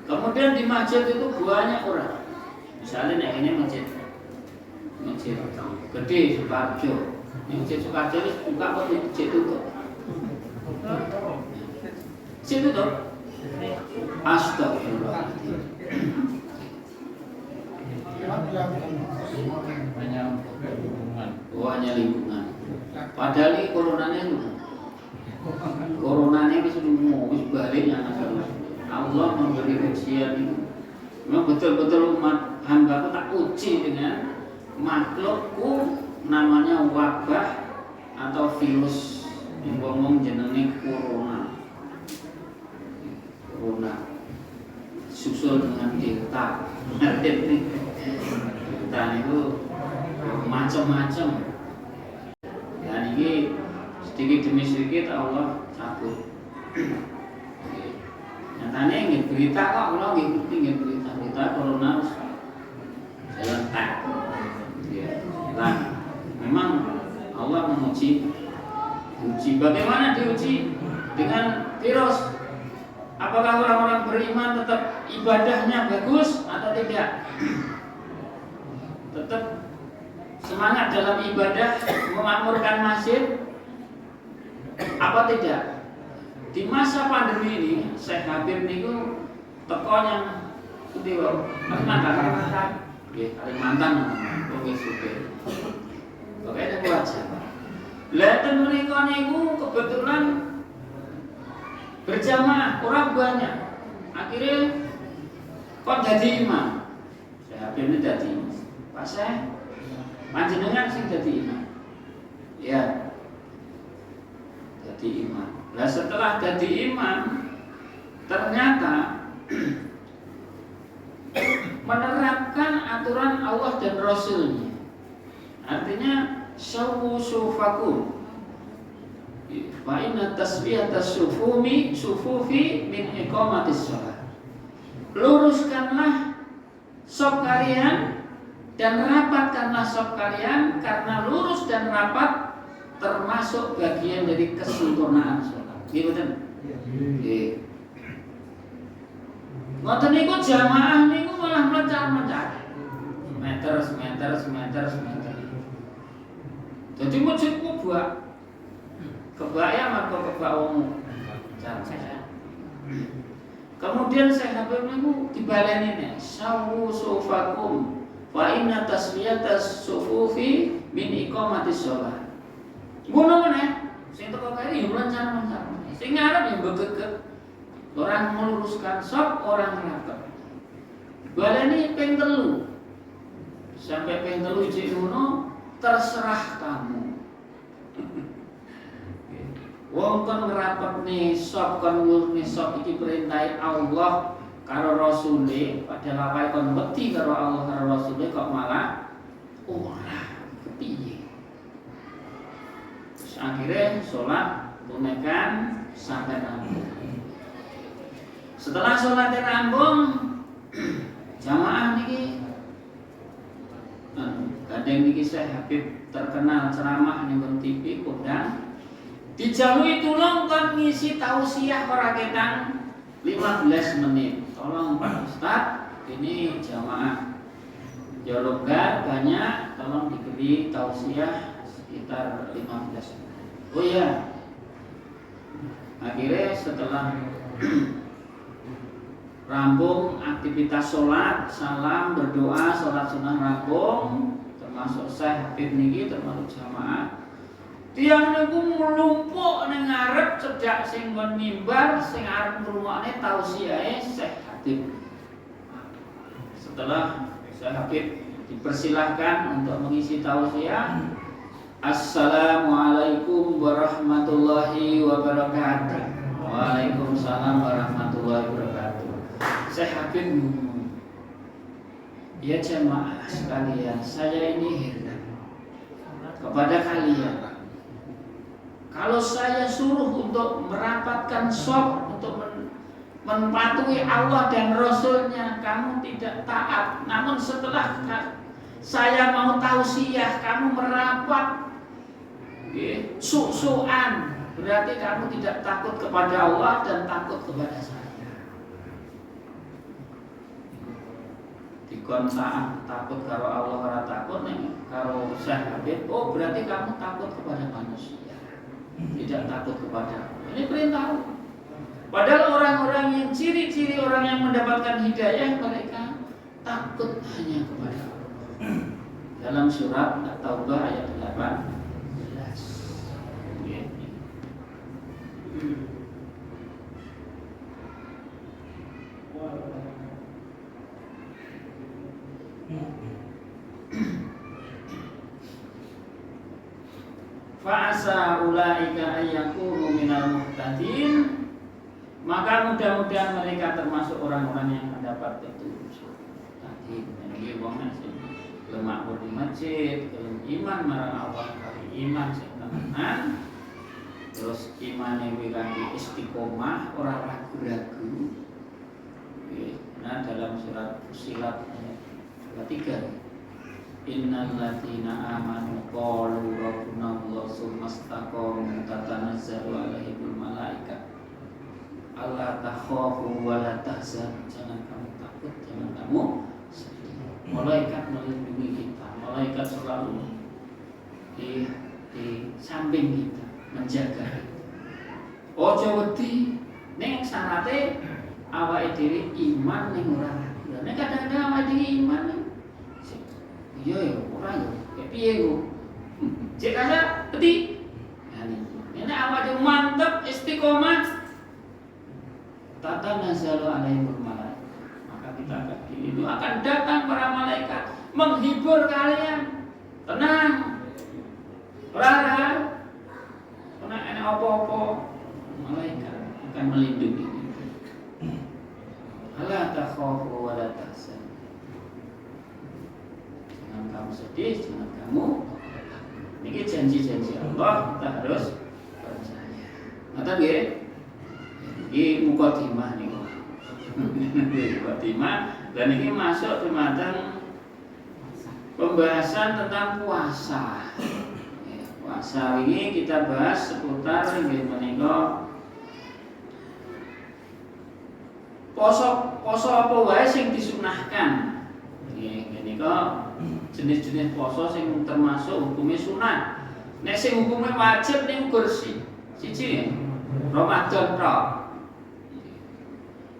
Kemudian di masjid itu banyak orang. Misalnya ini masjid gede Sukarjo. Masjid Sukarjo itu buka kok masjid tutup. Situ tuh. Astagfirullahaladzim. Hanya lingkungan. Padahal ini coronanya itu semua wis baliknya Allah memberi ujian itu. Memang betul-betul umat hamba tak uji dengan makhlukku namanya wabah atau virus yang ngomong jenenge corona susul dengan delta. Delta itu macam-macam. Dan ini sedikit demi sedikit Allah cabut. Nyatanya ingin berita kok, kalau ingin berita corona jalan tak. Nah, memang Allah menguji. Bagaimana diuji? Dengan virus. Apakah orang-orang beriman tetap ibadahnya bagus atau tidak? Tetap semangat dalam ibadah, memakmurkan masjid apa tidak? Di masa pandemi ini, Syekh Habib niku teko yang pundi wae? Kalimantan. Nggih, Kalimantan wis suke. Pokoke nek wajar. Lah ten mriku niku kebetulan berjamaah orang banyak. Akhirnya kok jadi imam. Syekh Habib ini jadi imam. Pak Syekh, panjenengan sing jadi imam. Ya. Jadi imam. Nah setelah jadi imam, ternyata menerapkan aturan Allah dan Rasulnya. Artinya sawu sufakum. Fa inna tasbihata sufufi min iqamatis shalah. Luruskanlah saf kalian dan rapatkanlah saf kalian, karena lurus dan rapat termasuk bagian dari kesempurnaan sholat. Gitu kan? Nggih. Ngoten niku jamaah niku malah mencar-mencar. Meter. Jadi masjid ku buat kebaya marko kebak wong. Kemudian saya Habib niku dibaleni nek sawu sufakum fa inna tasfiyatas sufufi min iqamatis shalah. Ngono meneh sing teko kene yo lancar-lancar. Sing ngarep yo begeget. Orang meluruskan sop, orang rapet. Baleni ping 3. Sampai ping 3 iki ngono terserah kamu. Wong kon ngrapetne sop kon ngurne sop iki perintah Allah karo Rasule, padahal apa kon wedi karo Allah karo Rasule kok malah ora kepiye. Terus akhirnya sholat tunaikan sampai rampung. Setelah sholat rampung, jamaah niki kadang niki saya Habib terkenal ceramah ning TV Kodang. Dijaluki tulung kon ngisi tausiah ora ketang 15 menit. Tolong Pak Ustaz, ini jamaah Jolonggar banyak, tolong diberi tausiah sekitar 15 menit. Oh iya. Akhirnya setelah rampung aktivitas sholat, salam, berdoa, sholat sunnah rampung, termasuk saya Habib niki termasuk jamaah. Tiang niku mlumpuk ning ngarep sejak sing kon mimbar sing arep ngrungokne tausiahe Syekh Habib. Setelah Syekh Habib dipersilahkan untuk mengisi tausiah, Assalamualaikum warahmatullahi wabarakatuh. Waalaikumsalam warahmatullahi wabarakatuh. Syekh Habib ngomong, ya jemaah sekalian, saya ini heran kepada kalian. Kalau saya suruh untuk merapatkan shop, untuk mematuhi Allah dan Rasulnya, kamu tidak taat. Namun setelah saya mau tausiah, kamu merapat, sok-sokan. Berarti kamu tidak takut kepada Allah dan takut kepada saya. Dikon saat takut karo Allah, ora takut nih karo Syekh Habib. Oh berarti kamu takut kepada manusia, tidak takut kepada Allah. Ini perintah. Padahal orang-orang yang ciri-ciri orang yang mendapatkan hidayah, mereka takut hanya kepada Allah. Dalam surat At-Taubah ayat 18. Fa'asa ulaika ayyakunu minal muhtadin, maka mudah-mudahan mereka termasuk orang-orang yang mendapat petunjuk. Tadi ini wong sing lemak di masjid, gelem iman marang Allah, kali iman sing tenan. Terus imane wikanti istiqomah, ora ragu-ragu. Nah dalam surat Fussilat ayat 23, Innal ladzina amanu qalu rabbuna Allah tsumma istaqamu tatanazzalu alaihimul malaikat alla takhafu wa la tahzanu. Jangan kamu takut, jangan kamu sedih. Malaikat melindungi kita, malaikat selalu di samping kita, menjaga kita. Ojo wedi ning syarate awake dhewe iman ning ora ragu. Nek kadang-kadang awake dhewe iman ning iya ya, ora ya. Kayak piye ku? Cek aja peti. Ini awak dhewe mantep istiqomah. Tatanazzalu alaihimul malaikat. Maka kita akan itu akan datang para malaikat menghibur kalian. Tenang. Ora ada. Ora ana apa-apa. Malaikat akan melindungi kita. Alla takhafu wa la tahzanu. Jangan kamu sedih, jangan kamu. Ini janji-janji Allah, kita harus percaya. Ngerti nggih? Ini mukadimah niku. Mukadimah dan ini masuk di matang pembahasan tentang puasa. Puasa ini kita bahas seputar nggih menika poso apa wae sing disunahkan. Nggih menika jenis-jenis poso sing termasuk hukumnya sunat. Nek sing hukumnya wajib ning kursi siji Ramadan tok.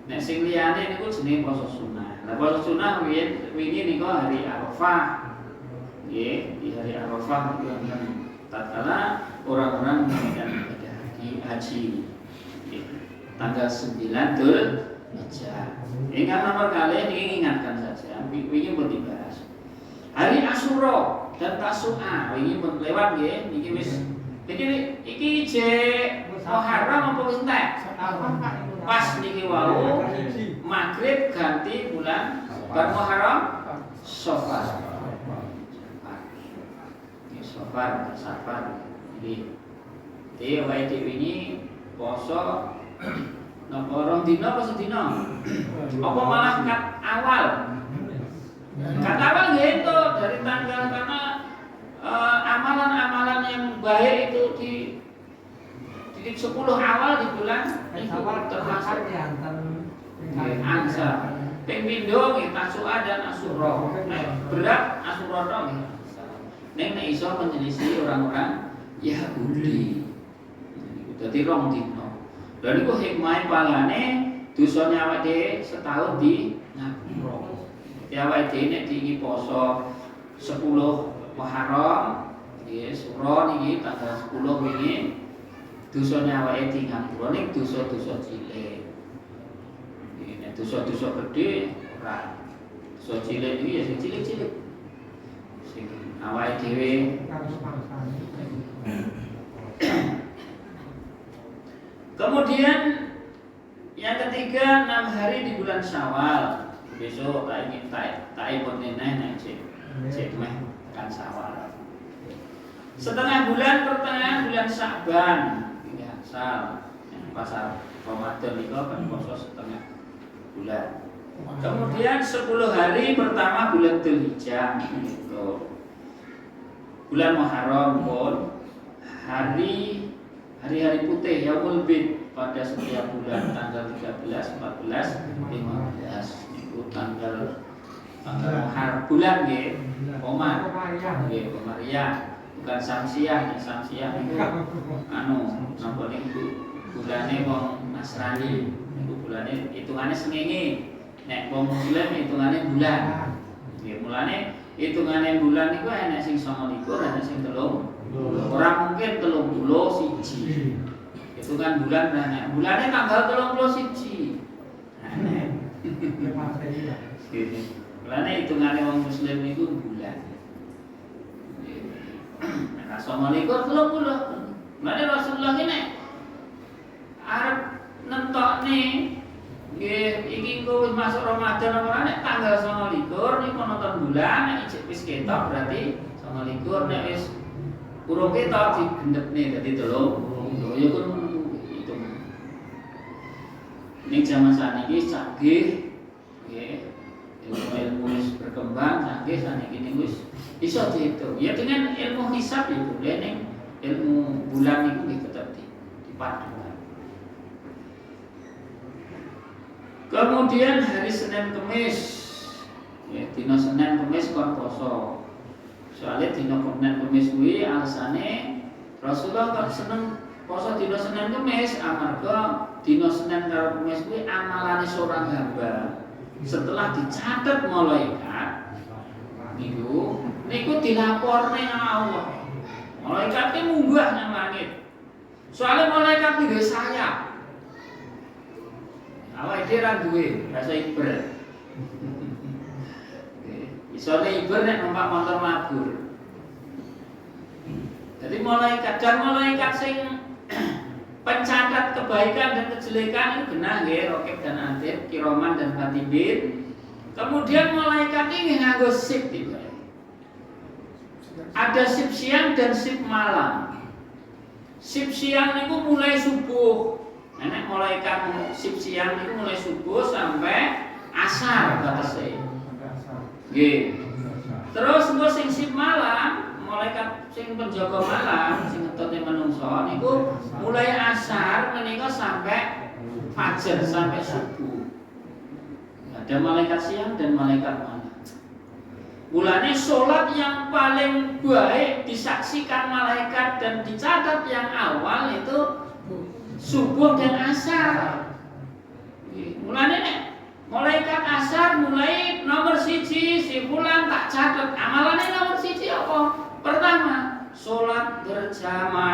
Nek sing liyane niku jenenge poso sunah. Lah poso sunah wingi niku hari Arafah. Nggih, di hari Arafah itu tatkala orang-orang menunaikan ibadah haji. Tanggal 9 Dzulhijjah. Ingat nomor kali ini ingatkan saja. Wingi pun dibahas. Hari Asyura dan Tasu'a wingi pun lewat nggih. Niki wis iki jek Muharram apa wis entek? Pas niki wau Maghrib ganti bulan bar Muharram Safar. Safar. Jadi wae dhewe ini poso napa rong dina apa sedina? Apa malah kat awal? Kat awal nggih itu dari tanggal karena amalan-amalan yang baik itu di 10 awal di bulan itu termasuk angsa. Ping pindho nggih Tasu'a dan Asyura. Berat Asyura tok nggih. Nek iso menyelisih orang-orang Yahudi. Dadi rong dina. Lha niku hikmah palane dosane awake dhewe setahun di ngapura. Ya awake dhewe nek diingi poso 10 Muharram, nggih sura niki tanggal 10 wingi dosane awake di ngapura ning dosa-dosa cilik. Nek dosa-dosa gedhe ora. Dosa cilik iki ya sing cilik-cilik. Sing awake dhewe kemudian yang ketiga 6 hari di bulan Syawal. Besok tak ingin tak ikut neneh cek meh kan Syawal. Setengah bulan pertengahan bulan Sya'ban ini asal pasar Ramadan itu kan poso setengah bulan. Kemudian 10 hari pertama bulan Dzulhijjah itu. Bulan Muharram pun hari-hari putih Yaumul Bid pada setiap bulan tanggal 13, 14, 15 itu tanggal Muharram bulan nggih Komar nggih Komariah bukan Samsiah itu napa niku bulane wong Nasrani niku bulane hitungane srengenge nek wong Muslim hitungane bulan nggih mulane hitungane bulan niku ana sing 29 ana sing 30 ora mungkin 31 itu kan bulan banyak. Bulannya tanggal 31. Bulannya hitungannya orang Muslim itu bulan. Nah, Assalamualaikum 30. Mulane Rasulullah ini arep nentokne nggih iki engko wis masuk Ramadan apa ora nek tanggal 29 niku nonton bulan nek wis ketok berarti 29 nek wis urung ketok digendepne dadi 3. Ya kun ini zaman saat ini canggih, ilmu berkembang, canggih saat ini bisa dihitung. Ya dengan ilmu hisab itu, dengan ilmu bulan itu tetap dipadukan. Kemudian hari Senin Kemis, dina Senin Kemis kon poso. Soalnya dina Senin Kemis kuwi alasane Rasulullah kok seneng poso dina Senin Kemis amarga dina Senin karo Kemis kuwi amalane seorang hamba setelah dicatat malaikat niku dilaporne nang Allah. Malaikate munggah nang langit. Soale malaikat iki sayap. Awake dhewe ra duwe rasa iber. Isone iber nek numpak motor mabur. Jadi malaikat sing pencatat kebaikan dan kejelekan itu benar nggih Raqib dan Atid, Kiroman dan Katibin. Kemudian malaikat ini nganggo sip tiba. Ada sip siang dan sip malam. Sip siang itu mulai subuh. Nek malaikat sip siang itu mulai subuh sampai asar batase. Nggih. Terus engko sing sip malam malaikat sing penjaga malam sing ngetutne manungsa niku mulai asar menika sampai fajar sampai subuh. Ada malaikat siang dan malaikat malam. Mulane salat yang paling baik disaksikan malaikat dan dicatat yang awal itu subuh dan asar. Mulane sama.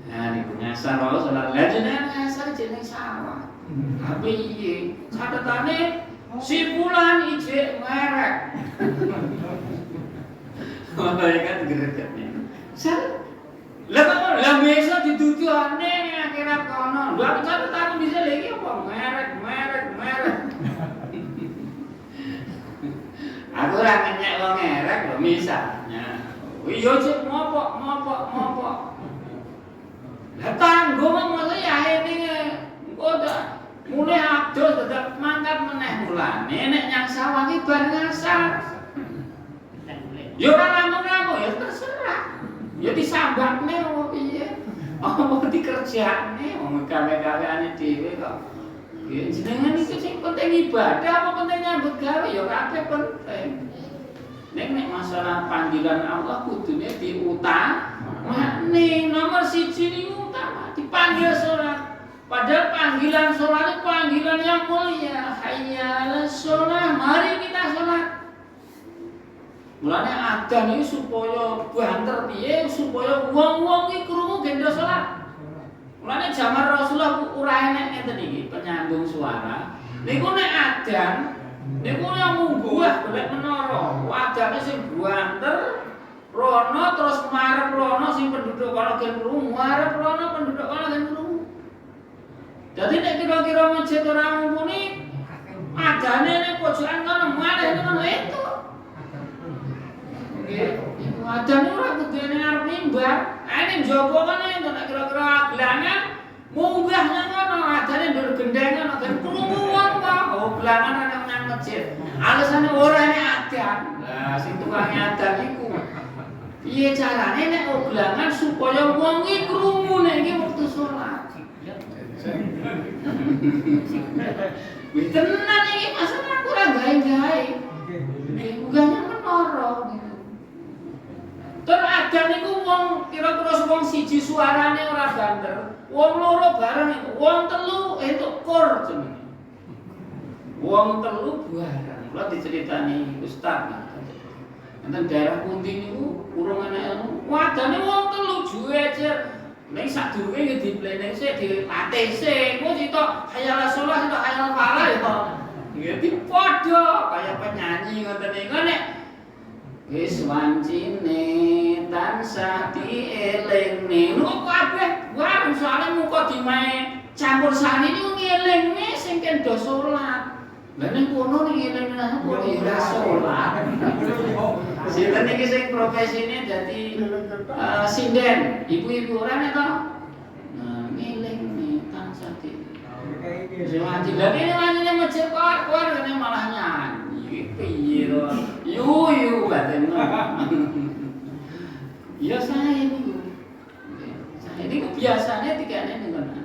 Nah, niku nyasar wae salat. Lah jenengan nyasar jeneng sawah. Tapi iya, catatane si fulan ijek merek. Makanya kan gregetnya. Lah biasa dituju aneh akhirat kono. Lha catatane bisa lagi apa merek. Aku ora ngenyek wong merek lho misalnya. Iya cek mopok. Lah tanggung mesti akhirnya engko mulai adus tetep mangkat meneh mulane nek nyang sawah iki bar ngasar. Ya ora lamun-lamun ya terserah. Ya disambakne opo piye. Apa dikerjakne wong gawe-gaweane dhewe kok. Ya jenengan iki sing penting ibadah apa penting nyambut gawe ya kabeh penting. Nek masalah panggilan Allah kudune diutamane. Nomor 1 niku utama dipanggil salat. Padahal panggilan salat itu panggilan yang mulia. Hayya 'alas shalah, mari kita salat. Mulane adzan iki supaya banter piye supaya wong-wong iki krungu gendho salat. Mulane zaman Rasulullah ora enek ngeten iki penyambung suara. Niku nek adzan niku yang munggah golek menara. Adzane sing banter rono terus marep rono sing penduduk kono gen krungu, marep rono penduduk kono gen krungu. Jadi nek kira-kira masjid ora mumpuni adzane nek pojokan kono malih ngono itu. Nggih, adzane ora kudune arep mimbar. Nek njaba kono nek kira-kira gelangan munggah nang kono adzane ndur gendeng ngono gen krungu wong kok. Oh, gelangan ana nang masjid. Alasane ora nek adzan. Lah sing tukange adzan iku piye carane nek gelangan supaya wong iki krungu nek iki wektu salat. Wis tenan iki masalah aku ora gawe-gawe. Munggahnya menara gitu. Terus adzan niku wong kira-kira wong siji suarane ora banter, wong loro bareng iku, wong telu entuk kur jenenge. Wong telu bareng. Kula diceritani Ustaz. Enten daerah pundi niku urung ana ilmu. Wadane wong telu juwejer. Nek sadurunge ya diplening sik dilatih sik. Engko sitok hayal salat sitok hayal falah ya to. Ya dipadha kaya penyanyi ngoten niku nek wis wancine tansah dielingne. Niku kabeh warung soalé muka dimae campur sari niku ngelingne sing kendha salat. Lah ning kono ngelingne nang kok ora salat. Sinten iki sing profesine dadi sinden, ibu-ibu ora nek to. Nah, ngelingne tansah di. Sing ngaji lha ini wanyine masjid kok ngene malah nyanyi. Piye to? Yu baten. Ya saya niku. Saya niku biasane dikene ngono.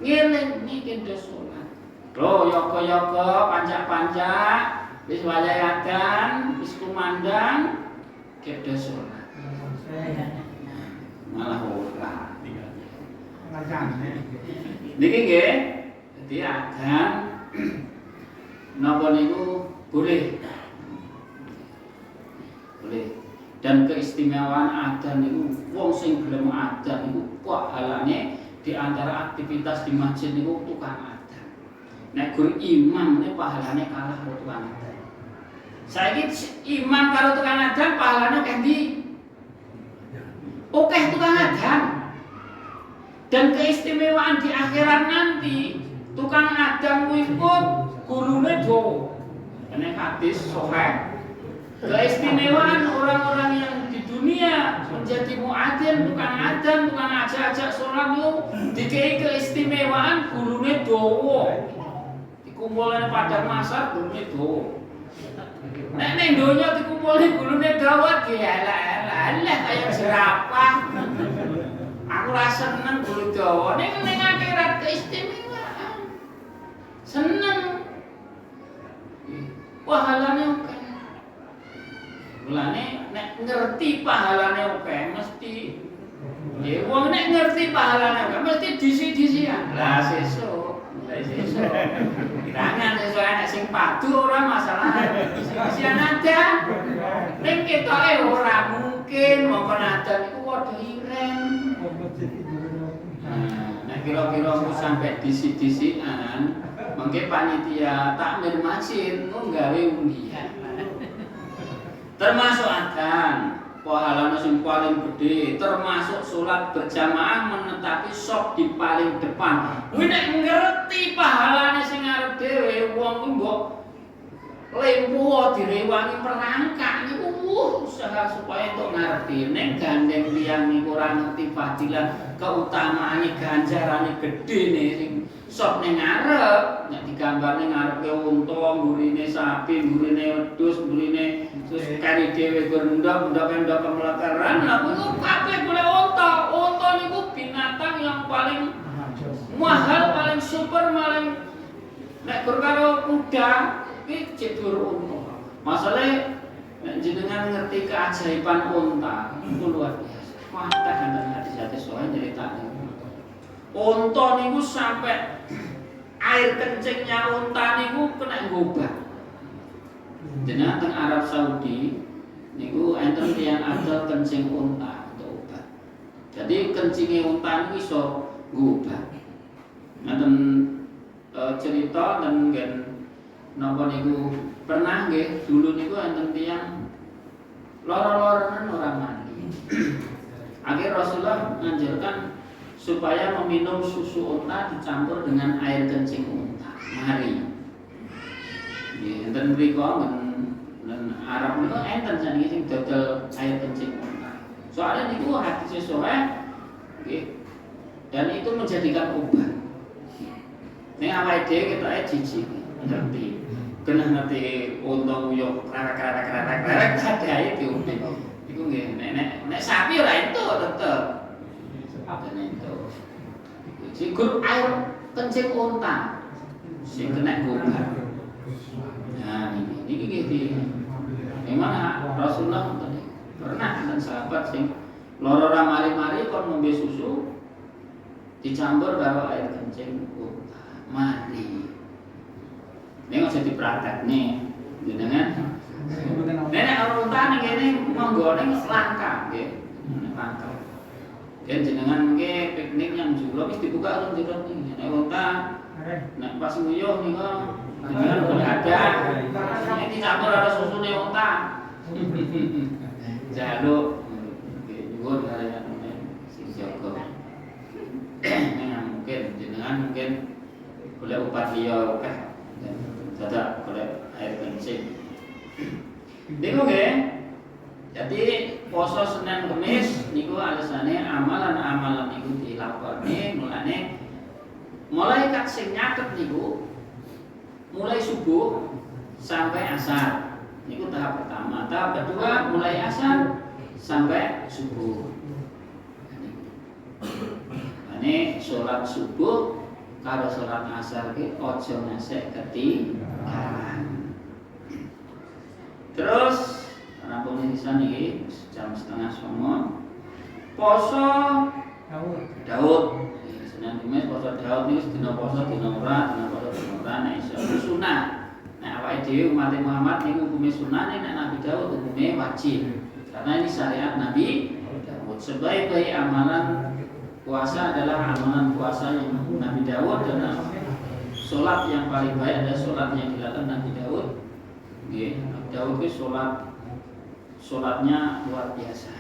Ngeling niki kendha salat. Lho yoga-yoga pancak-pancak wis wayahe adzan, wis kumandang kendha salat. Malah ora. Niki nggih, dadi adzan napa niku boleh. Dan keistimewaan adzan niku wong sing gelem adzan niku pahalane di antara aktivitas di masjid niku tukang adzan. Nek gur imam niku pahalane kalah karo tukang adzan. Saiki imam karo tukang adzan pahalane akeh ndi? Akeh tukang adzan. Dan keistimewaan di akhirat nanti tukang adzan kuwi gulune dawa. Nek hadis sahih. Keistimewaan orang-orang yang di dunia menjadi muadzin, tukang adzan, tukang ajak-ajak sholat itu dikei keistimewaan gulune dawa. Dikumpulane padang masar gulune dawa. Nek ning donya dikumpulane gulune dawa elek-elek kaya jerapah. Aku ra seneng gulu dawa. Ning akhirat keistimewaan. Seneng. Pahalane oke. Mulane nek ngerti pahalane oke mesti nggih wong nek ngerti pahalane oke mesti disi-disian. Lah sesuk Jangan sesuk enek sing padu ora masalah. Disi-disian aja. Ning ketoke ora mungkin mau penadan itu waduh iren. Nah kira-kira aku sampai disi-disian, mungkin panitia takmir masjid aku nggawe undian. Termasuk akan pahalanya yang paling gede, termasuk sholat berjamaah menetapi sok di paling depan. Kuwi nek ngerti pahalanya sing arep dhewe wong ku mbok lempo direwangi perangkak niku usaha supaya entuk ngerti. Nek gandeng tiyang niku ora ngerti fadilah keutamaane ganjarane gede nih sing sok ning ngarep, nek digambar ning ngarepe unta, mburine sapi, mburine wedhus, mburine terus kari dhewe gendok kemlekaran, lha kuwi kabeh golek unta. Unta niku binatang yang paling mahal, paling super, paling nek karo kuda iki cedur unta. Masalahe nek jenengan ngerti keajaiban unta, itu luar biasa. Wadah enten hadis-hadis soal nyeritakne. Unta niku sampai air kencingnya unta niku kena ngobah. Jenengan teng Arab Saudi niku enten tiyang adol kencing unta untuk obat. Jadi kencingnya unta niku iso ngobah. Ngaten cerita dan gen napa niku pernah nggih dulu niku enten tiyang lara-laranen ora mandi. Akhir Rasulullah menganjurkan supaya meminum susu unta dicampur dengan air kencing unta. Mari. Nggih, enten mriku men Arab niku enten saniki sing dodol air kencing unta. Soalnya niku hadis sahih nggih. Dan itu menjadikan obat. Ning awake dhewe ketoke jijik, ngerti. Kena ngerti unta uyuh krak-krak sadahe diombe. Iku nggih nek sapi ora entuk tetep. Apane itu? Sigur air kencing unta sing kena gobah. Nah ini nggih memang Rasulullah pernah dan sahabat sing lara mari-mari kon ngombe susu dicampur karo air kencing unta. Mati. Nek aja dipraktekne jenengan. Nek unta ning kene monggone langka nggih. Langka. Dan jenengan ke piknik yang jero wis dibuka urung jero iki. Nek unta nek pas nguyuh niku jenengan boleh ada. Nek dicampur karo susune unta. Jaluk nggih nyuwun kaliyan sing jaga. Nek mungkin jenengan mungkin golek obat liya akeh. Dadak golek air kencing. Niku nggih. Jadi poso Senin Kamis niku alasane amalan-amalan niku dilakoni mulane malaikat sing nyatet niku mulai subuh sampai asar. Niku tahap pertama. Tahap kedua mulai asar sampai subuh. Ini sholat subuh karo sholat asar ki aja ngasek ketinggalan. Terus rampung nisan iki jam 8:30 poso Daud. Senin Kamis poso Daud niku dina poso dina ora nek iso sunah. Nek awake dhewe umat Muhammad niku hukume sunah, nek Nabi Daud hukume wajib. Karena ini syariat Nabi Daud. Sebaik-baik amalan puasa adalah amalan puasa yang Nabi Daud dan sholat yang paling baik adalah sholat yang dilakukan Nabi Daud. Nggih, Nabi Daud itu sholatnya luar biasa.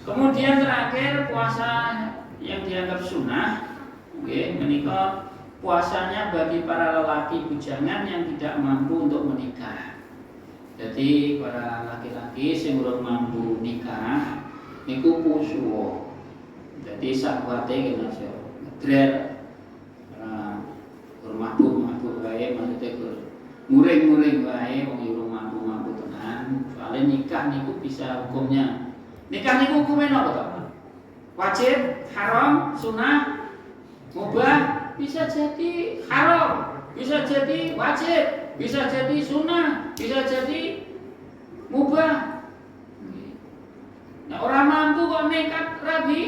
Kemudian terakhir puasa yang dianggap sunnah, menikah puasanya bagi para lelaki bujangan yang tidak mampu untuk menikah. Jadi para laki-laki yang belum mampu nikah, niku pusuwo. Jadi sakwate kena sio, ngedrer, mabuk wae maksudnya muring-muring wae wong yo mampu tenan. Soalnya nikah niku bisa hukumnya. Nikah niku hukumnya apa to? Wajib, haram, sunnah, mubah, bisa jadi haram, bisa jadi wajib, bisa jadi sunnah, bisa jadi mubah. Nah, orang mampu kok nekat rabi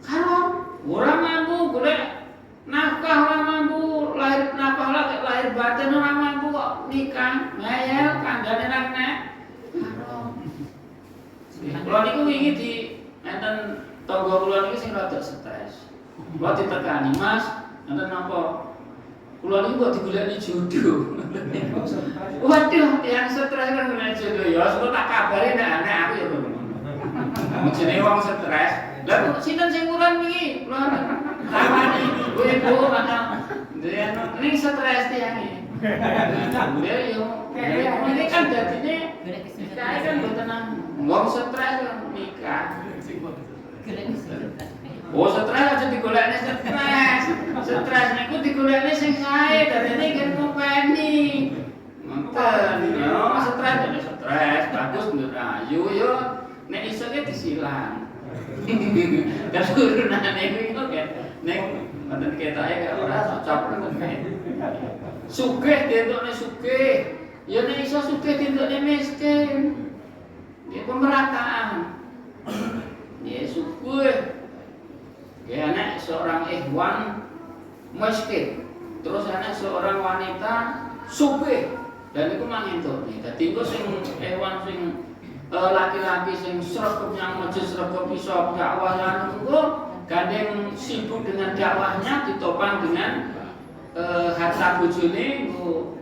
haram, orang mampu golek nafkah, orang mampu lahir nafkah lahir batin, orang mampu kok nikah, ngayal kandhane nek haram. Kula niku wingi di enten tangga kula niku sing rada stres. Kula ditekani, "Mas, enten napa? Kula niku kok digoleki jodoh." Waduh, yang stres kan golek jodoh ya, sok tak kabari nek aku ya ngono. Jenenge wong stres. Lah sinten sing kurang iki? Kula takani, "Bu, mana ning stres tiange." Ya yo, ini kan dadine kae kan mboten wong stres nikah. Oh, stres aja digolekne stres. Stres niku digolekne sing sae, dadine kan ngopeni. Ngoten. Yo, stres dene stres, bagus menurut ayu yo nek iso ke disilang. Keturunane niku kan nek mboten ketoke kok ora cocok ngoten. Sugih dentokne sugih. Ya nek iso sugih dentokne miskin. Dia pemerataan. Ya sugih. Ya anak seorang ikhwan miskin. Terus anak seorang wanita sugih. Dan itu mangentone. Dadi engko sing ikhwan sing laki-laki sing sregep nyang masjid sregep iso dakwah lan engko gandeng sibuk dengan dakwahnya ditopang dengan harta bojone nggo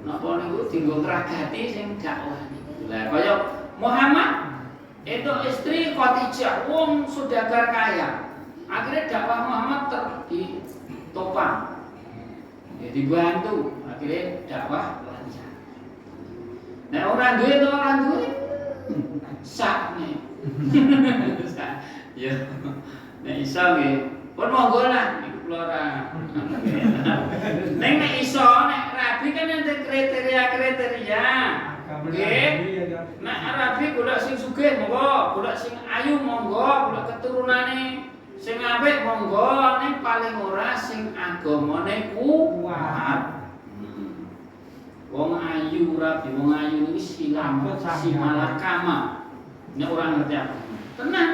napa niku dienggo ngragati sing dakwah niku. Lah kaya Muhammad itu istri Khadijah wong saudagar kaya. Akhirnya dakwah Muhammad ditopang. Ya dibantu, akhirnya dakwah lancar. Nah orang duwe sak nih. Ya. Nek iso nggih, pun monggo lah niku kula ora. Nek iso nek rabi kan ada kriteria. Nggih. Nek rabi golek sing sugih monggo, golek sing ayu monggo, golek keturunane sing apik monggo, nek paling ora sing agamane kuat. Wong ayu rabi, wong ayu iki simalakama. Nek ora ngerti apa. Tenang,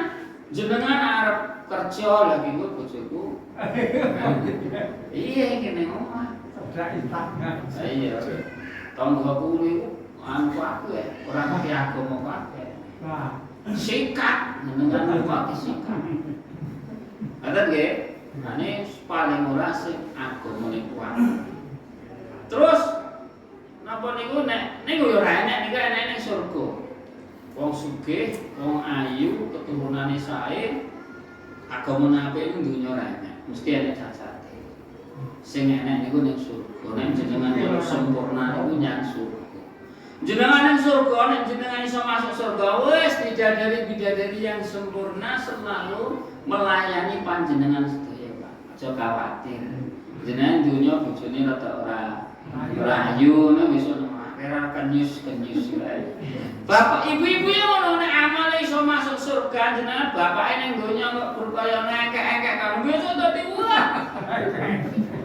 jenengan arep kerja lagi kok bojoku. Iya ngene omah. Cedak istangan. Iya. Tanggaku niku anu aku ya, ora ngerti agama kabeh. Wah, sikat jenengan kok sikat. Ada nggih? Ane paling ora sing agamane kuat. Terus napa niku nek niku yo ora enek niku enek ning surga. Wong sugih, wong ayu, keturunane sae, agamane apik ning donya ora enek. Mesti enek cacate. Sing enek niku ning surga. Nek jenengan yo sempurna niku nyang surga. Jenengan ning surga, nek jenengan iso masuk surga, wis bidadari yang sempurna selalu melayani panjenengan sedaya, Pak. Aja khawatir. Jenengan dunya bojone rada ora ayu ngono wis ono akhirat kenyus wae. Bapak ibu-ibu yo ngono nek amale iso masuk surga jenengan bapake ning donya kok berkaya ngekek-ngekek kan wis dadi wah.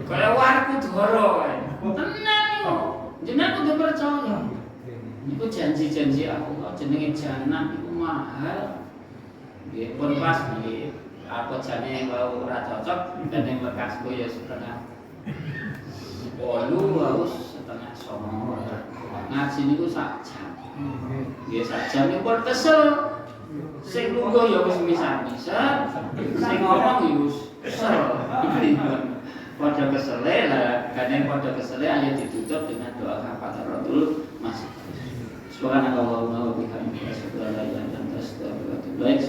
Kaya warku doro wae. Tenan yo. Jenengan kudu percaya. Niku janji-janji Allah jenenge jannah iku mahal. Nggih pun pas nggih. Apa jane wau ora cocok dan yang lekasku ya setengah. Bolu harus setengah songo. Ngaji niku sak jam. Nggih sak jam niku pun kesel. Sing lungguh ya wis misah-misah, sing ngomong ya wis kesel. Padha kesele lah, kadang padha kesele ayo ditutup dengan doa kafaratul masjid. Subhanallah wa bihamdihi, subhanallah wa bihamdihi,